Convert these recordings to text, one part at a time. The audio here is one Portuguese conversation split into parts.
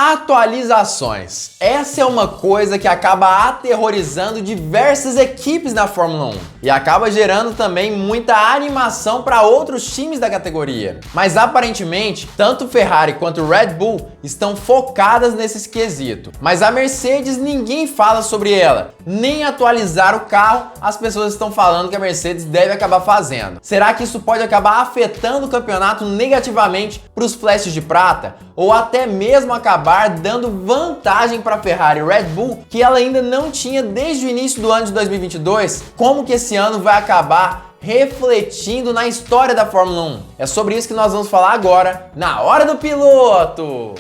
Atualizações. Essa é uma coisa que acaba aterrorizando diversas equipes na Fórmula 1 e acaba gerando também muita animação para outros times da categoria. Mas aparentemente, tanto Ferrari quanto Red Bull estão focadas nesse quesito. Mas a Mercedes, ninguém fala sobre ela. Nem atualizar o carro, as pessoas estão falando que a Mercedes deve acabar fazendo. Será que isso pode acabar afetando o campeonato negativamente para os flashes de prata? Ou até mesmo acabar dando vantagem para a Ferrari e Red Bull, que ela ainda não tinha desde o início do ano de 2022? Como que esse ano vai acabar refletindo na história da Fórmula 1? É sobre isso que nós vamos falar agora, na Hora do Piloto!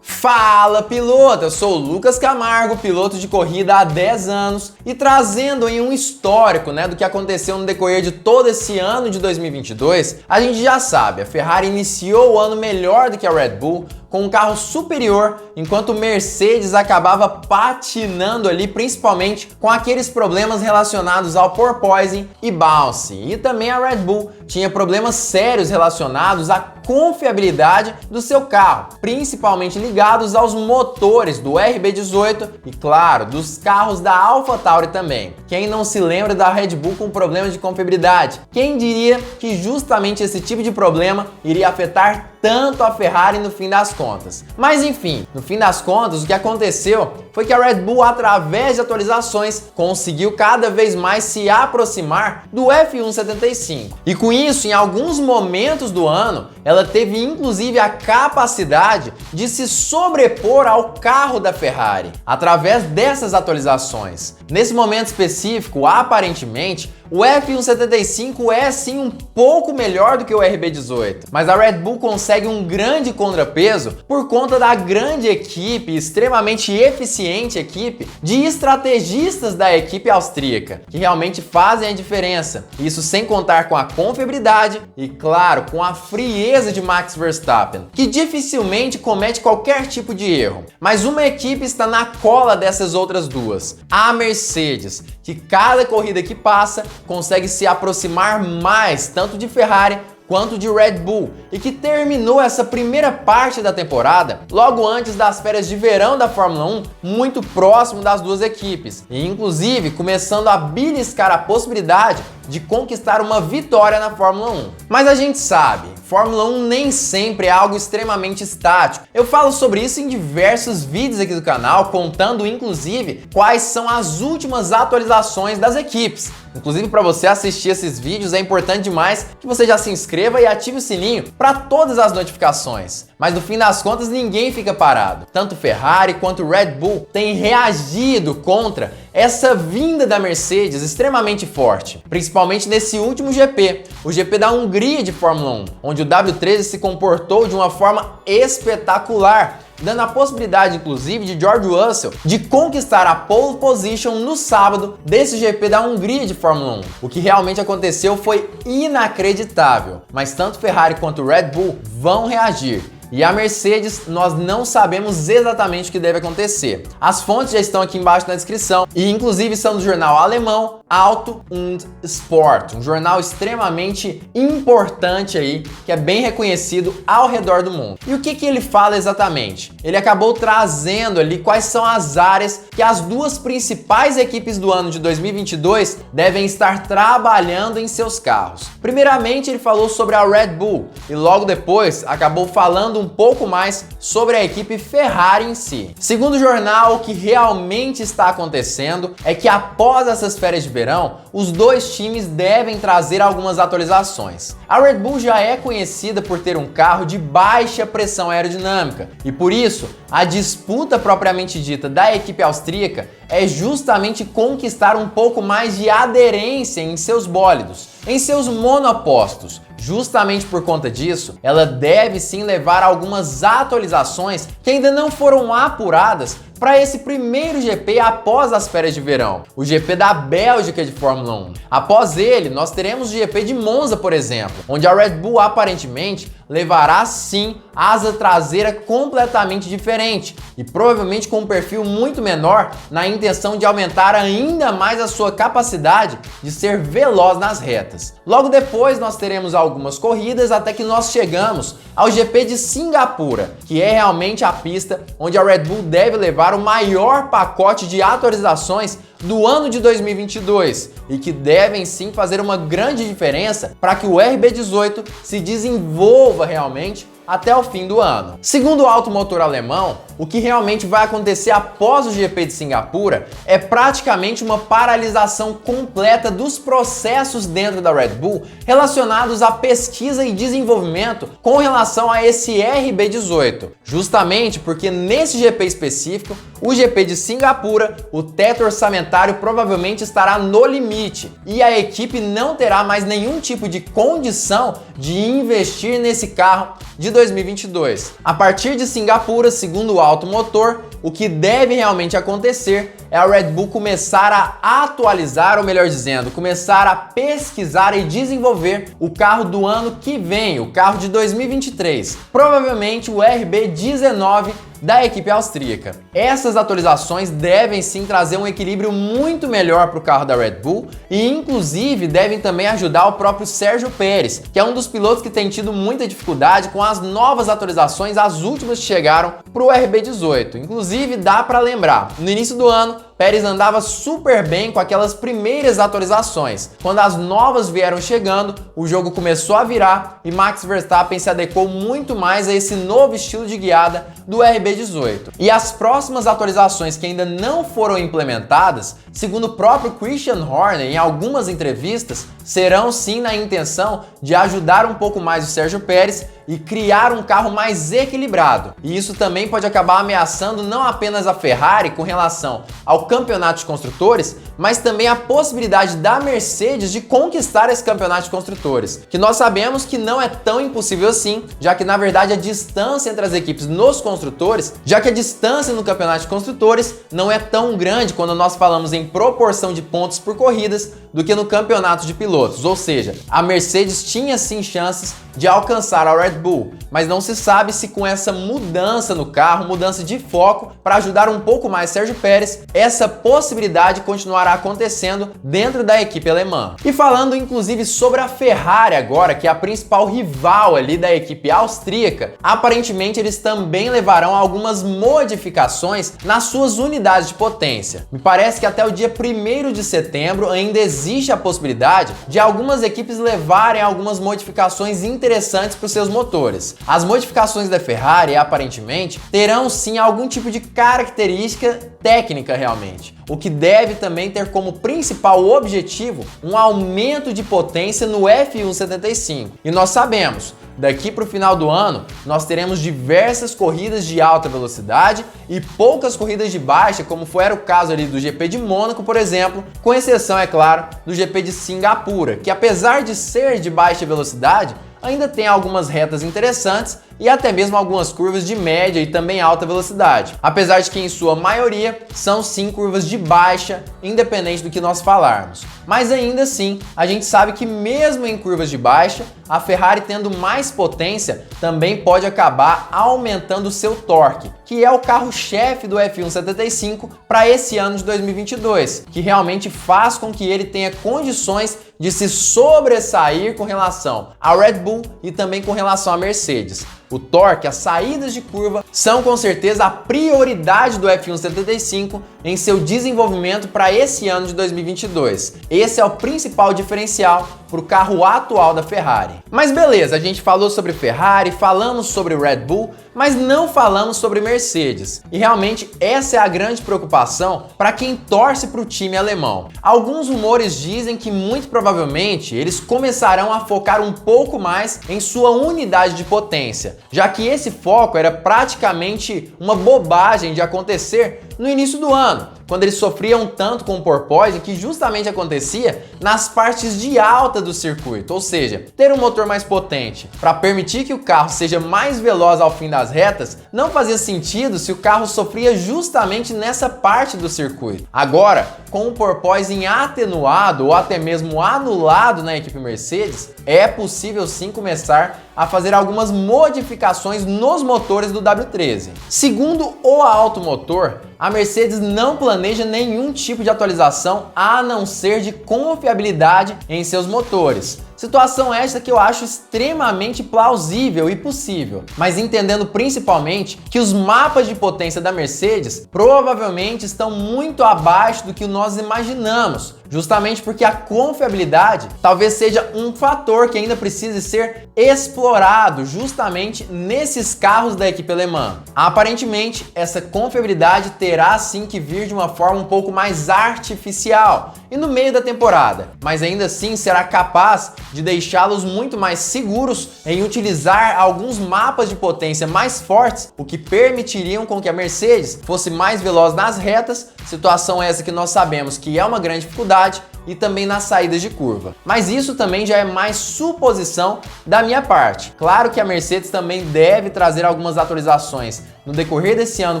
Fala, piloto! Eu sou o Lucas Camargo, piloto de corrida há 10 anos e trazendo aí um histórico, do que aconteceu no decorrer de todo esse ano de 2022. A gente já sabe, a Ferrari iniciou o ano melhor do que a Red Bull, com um carro superior, enquanto o Mercedes acabava patinando ali, principalmente com aqueles problemas relacionados ao porpoising e bouncing. E também a Red Bull tinha problemas sérios relacionados à confiabilidade do seu carro, principalmente ligados aos motores do RB18 e, claro, dos carros da AlphaTauri também. Quem não se lembra da Red Bull com problemas de confiabilidade? Quem diria que justamente esse tipo de problema iria afetar tanto a Ferrari no fim das contas? Mas enfim, no fim das contas, o que aconteceu foi que a Red Bull, através de atualizações, conseguiu cada vez mais se aproximar do F1.75. E com isso, em alguns momentos do ano, ela teve inclusive a capacidade de se sobrepor ao carro da Ferrari, através dessas atualizações. Nesse momento específico, aparentemente, o F1.75 é sim um pouco melhor do que o RB18, mas a Red Bull consegue um grande contrapeso por conta da grande equipe, extremamente eficiente equipe de estrategistas da equipe austríaca, que realmente fazem a diferença. Isso sem contar com a confiabilidade e, claro, com a frieza de Max Verstappen, que dificilmente comete qualquer tipo de erro. Mas uma equipe está na cola dessas outras duas, a Mercedes, que cada corrida que passa consegue se aproximar mais tanto de Ferrari quanto de Red Bull, e que terminou essa primeira parte da temporada logo antes das férias de verão da Fórmula 1, muito próximo das duas equipes, e inclusive começando a beliscar a possibilidade de conquistar uma vitória na Fórmula 1. Mas a gente sabe, Fórmula 1 nem sempre é algo extremamente estático. Eu falo sobre isso em diversos vídeos aqui do canal, contando inclusive quais são as últimas atualizações das equipes. Inclusive, para você assistir esses vídeos é importante demais que você já se inscreva e ative o sininho para todas as notificações. Mas no fim das contas, ninguém fica parado. Tanto Ferrari quanto Red Bull têm reagido contra essa vinda da Mercedes extremamente forte, principalmente nesse último GP, o GP da Hungria de Fórmula 1, onde o W13 se comportou de uma forma espetacular, dando a possibilidade, inclusive, de George Russell de conquistar a pole position no sábado desse GP da Hungria de Fórmula 1. O que realmente aconteceu foi inacreditável, mas tanto Ferrari quanto Red Bull vão reagir. E a Mercedes, nós não sabemos exatamente o que deve acontecer. As fontes já estão aqui embaixo na descrição e inclusive são do jornal alemão Auto und Sport, um jornal extremamente importante aí, que é bem reconhecido ao redor do mundo. E o que ele fala exatamente? Ele acabou trazendo ali quais são as áreas que as duas principais equipes do ano de 2022 devem estar trabalhando em seus carros. Primeiramente, ele falou sobre a Red Bull e logo depois acabou falando um pouco mais sobre a equipe Ferrari em si. Segundo o jornal, o que realmente está acontecendo é que após essas férias de verão, os dois times devem trazer algumas atualizações. A Red Bull já é conhecida por ter um carro de baixa pressão aerodinâmica e por isso a disputa propriamente dita da equipe austríaca é justamente conquistar um pouco mais de aderência em seus bólidos, em seus monopostos. Justamente por conta disso, ela deve sim levar algumas atualizações que ainda não foram apuradas para esse primeiro GP após as férias de verão, o GP da Bélgica de Fórmula 1. Após ele, nós teremos o GP de Monza, por exemplo, onde a Red Bull aparentemente levará sim asa traseira completamente diferente e provavelmente com um perfil muito menor, na intenção de aumentar ainda mais a sua capacidade de ser veloz nas retas. Logo depois nós teremos algumas corridas até que nós chegamos ao GP de Singapura, que é realmente a pista onde a Red Bull deve levar o maior pacote de atualizações do ano de 2022 e que devem sim fazer uma grande diferença para que o RB18 se desenvolva realmente até o fim do ano. Segundo o automotor alemão, o que realmente vai acontecer após o GP de Singapura é praticamente uma paralisação completa dos processos dentro da Red Bull relacionados à pesquisa e desenvolvimento com relação a esse RB18. Justamente porque nesse GP específico, o GP de Singapura, o teto orçamentário provavelmente estará no limite e a equipe não terá mais nenhum tipo de condição de investir nesse carro de 2022. A partir de Singapura, segundo o automotor, o que deve realmente acontecer é a Red Bull começar a atualizar, ou melhor dizendo, começar a pesquisar e desenvolver o carro do ano que vem, o carro de 2023, provavelmente o RB19 da equipe austríaca. Essas atualizações devem sim trazer um equilíbrio muito melhor para o carro da Red Bull e inclusive devem também ajudar o próprio Sérgio Pérez, que é um dos pilotos que tem tido muita dificuldade com as novas atualizações, as últimas que chegaram para o RB18. Inclusive dá para lembrar, no início do ano, Pérez andava super bem com aquelas primeiras atualizações. Quando as novas vieram chegando, o jogo começou a virar e Max Verstappen se adequou muito mais a esse novo estilo de guiada do RB18. E as próximas atualizações que ainda não foram implementadas, segundo o próprio Christian Horner em algumas entrevistas, serão sim na intenção de ajudar um pouco mais o Sérgio Pérez e criar um carro mais equilibrado. E isso também pode acabar ameaçando não apenas a Ferrari com relação ao campeonato de construtores, mas também a possibilidade da Mercedes de conquistar esse campeonato de construtores, que nós sabemos que não é tão impossível assim, já que na verdade a distância entre as equipes nos construtores, já que a distância no campeonato de construtores não é tão grande quando nós falamos em proporção de pontos por corridas do que no campeonato de pilotos, ou seja, a Mercedes tinha sim chances de alcançar a Red Bull, mas não se sabe se com essa mudança no carro, mudança de foco para ajudar um pouco mais Sérgio Pérez, essa possibilidade continuará acontecendo dentro da equipe alemã. E falando inclusive sobre a Ferrari agora, que é a principal rival ali da equipe austríaca, aparentemente eles também levarão algumas modificações nas suas unidades de potência. Me parece que até o dia 1º de setembro ainda existe a possibilidade de algumas equipes levarem algumas modificações interessantes para os seus motores. As modificações da Ferrari aparentemente terão sim algum tipo de característica técnica realmente, o que deve também ter como principal objetivo um aumento de potência no F175. E nós sabemos, daqui para o final do ano, nós teremos diversas corridas de alta velocidade e poucas corridas de baixa, como foi o caso ali do GP de Mônaco, por exemplo, com exceção, é claro, do GP de Singapura, que apesar de ser de baixa velocidade, ainda tem algumas retas interessantes e até mesmo algumas curvas de média e também alta velocidade. Apesar de que em sua maioria são sim curvas de baixa, independente do que nós falarmos. Mas ainda assim, a gente sabe que mesmo em curvas de baixa, a Ferrari tendo mais potência também pode acabar aumentando o seu torque, que é o carro-chefe do F175 para esse ano de 2022, que realmente faz com que ele tenha condições de se sobressair com relação à Red Bull e também com relação à Mercedes. O torque, as saídas de curva, são com certeza a prioridade do F175 em seu desenvolvimento para esse ano de 2022. Esse é o principal diferencial para o carro atual da Ferrari. Mas beleza, a gente falou sobre Ferrari, falamos sobre Red Bull, mas não falamos sobre Mercedes. E realmente essa é a grande preocupação para quem torce para o time alemão. Alguns rumores dizem que muito provavelmente eles começarão a focar um pouco mais em sua unidade de potência, já que esse foco era praticamente uma bobagem de acontecer no início do ano, quando eles sofriam tanto com o porpoise, que justamente acontecia nas partes de alta do circuito, ou seja, ter um motor mais potente para permitir que o carro seja mais veloz ao fim das retas não fazia sentido se o carro sofria justamente nessa parte do circuito. Agora, com o porpoising atenuado ou até mesmo anulado na equipe Mercedes, é possível sim começar a fazer algumas modificações nos motores do W13. Segundo o Automotor, a Mercedes não planeja nenhum tipo de atualização a não ser de confiabilidade em seus motores. Situação esta que eu acho extremamente plausível e possível, mas entendendo principalmente que os mapas de potência da Mercedes provavelmente estão muito abaixo do que nós imaginamos, justamente porque a confiabilidade talvez seja um fator que ainda precise ser explorado justamente nesses carros da equipe alemã. Aparentemente, essa confiabilidade terá sim que vir de uma forma um pouco mais artificial e no meio da temporada, mas ainda assim será capaz de deixá-los muito mais seguros em utilizar alguns mapas de potência mais fortes, o que permitiriam com que a Mercedes fosse mais veloz nas retas, situação essa que nós sabemos que é uma grande dificuldade, e também nas saídas de curva. Mas isso também já é mais suposição da minha parte. Claro que a Mercedes também deve trazer algumas atualizações no decorrer desse ano,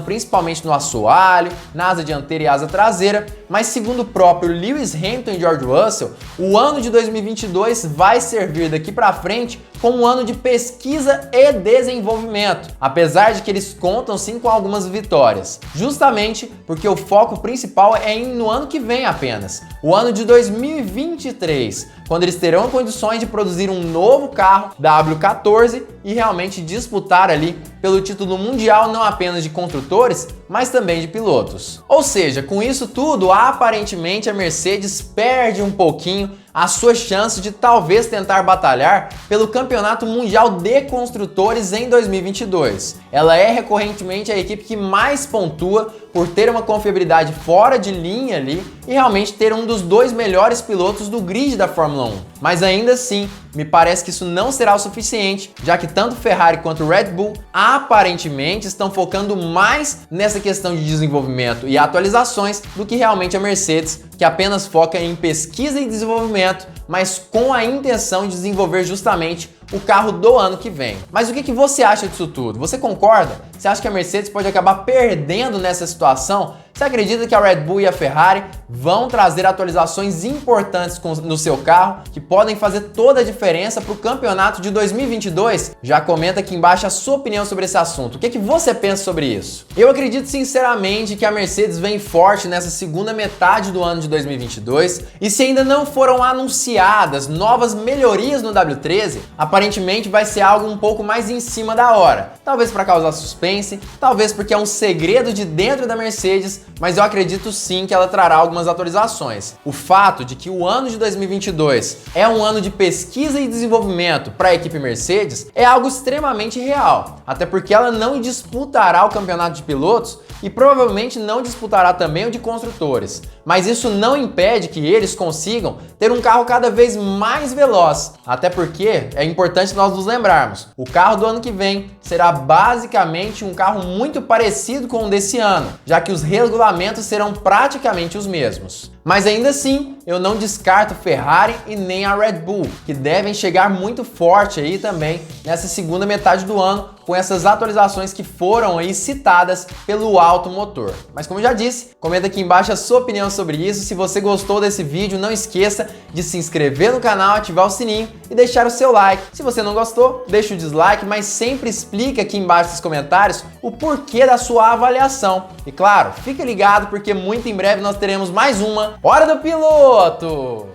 principalmente no assoalho, na asa dianteira e asa traseira, mas segundo o próprio Lewis Hamilton e George Russell, o ano de 2022 vai servir daqui para frente como um ano de pesquisa e desenvolvimento, apesar de que eles contam sim com algumas vitórias, justamente porque o foco principal é no ano que vem apenas, o ano de 2023, quando eles terão condições de produzir um novo carro W14 e realmente disputar ali pelo título mundial não apenas de construtores, mas também de pilotos. Ou seja, com isso tudo, aparentemente a Mercedes perde um pouquinho a sua chance de talvez tentar batalhar pelo Campeonato Mundial de Construtores em 2022. Ela é recorrentemente a equipe que mais pontua por ter uma confiabilidade fora de linha ali e realmente ter um dos dois melhores pilotos do grid da Fórmula 1. Mas ainda assim, me parece que isso não será o suficiente, já que tanto Ferrari quanto Red Bull aparentemente estão focando mais nessa questão de desenvolvimento e atualizações do que realmente a Mercedes, que apenas foca em pesquisa e desenvolvimento, mas com a intenção de desenvolver justamente o carro do ano que vem. Mas o que você acha disso tudo? Você concorda? Você acha que a Mercedes pode acabar perdendo nessa situação? Você acredita que a Red Bull e a Ferrari vão trazer atualizações importantes no seu carro que podem fazer toda a diferença para o campeonato de 2022? Já comenta aqui embaixo a sua opinião sobre esse assunto. O que você pensa sobre isso? Eu acredito sinceramente que a Mercedes vem forte nessa segunda metade do ano de 2022 e se ainda não foram anunciadas novas melhorias no W13, aparentemente vai ser algo um pouco mais em cima da hora. Talvez para causar suspense, talvez porque é um segredo de dentro da Mercedes, mas eu acredito sim que ela trará algumas atualizações. O fato de que o ano de 2022 é um ano de pesquisa e desenvolvimento para a equipe Mercedes é algo extremamente real, até porque ela não disputará o campeonato de pilotos e provavelmente não disputará também o de construtores. Mas isso não impede que eles consigam ter um carro cada vez mais veloz, até porque é importante nós nos lembrarmos, o carro do ano que vem será basicamente um carro muito parecido com o desse ano, já que os regulamentos serão praticamente os mesmos. Mas ainda assim, eu não descarto Ferrari e nem a Red Bull, que devem chegar muito forte aí também nessa segunda metade do ano, com essas atualizações que foram aí citadas pelo Automotor. Mas como eu já disse, comenta aqui embaixo a sua opinião sobre isso. Se você gostou desse vídeo, não esqueça de se inscrever no canal, ativar o sininho e deixar o seu like. Se você não gostou, deixa o dislike, mas sempre explica aqui embaixo nos comentários o porquê da sua avaliação. E claro, fica ligado porque muito em breve nós teremos mais uma Hora do Piloto!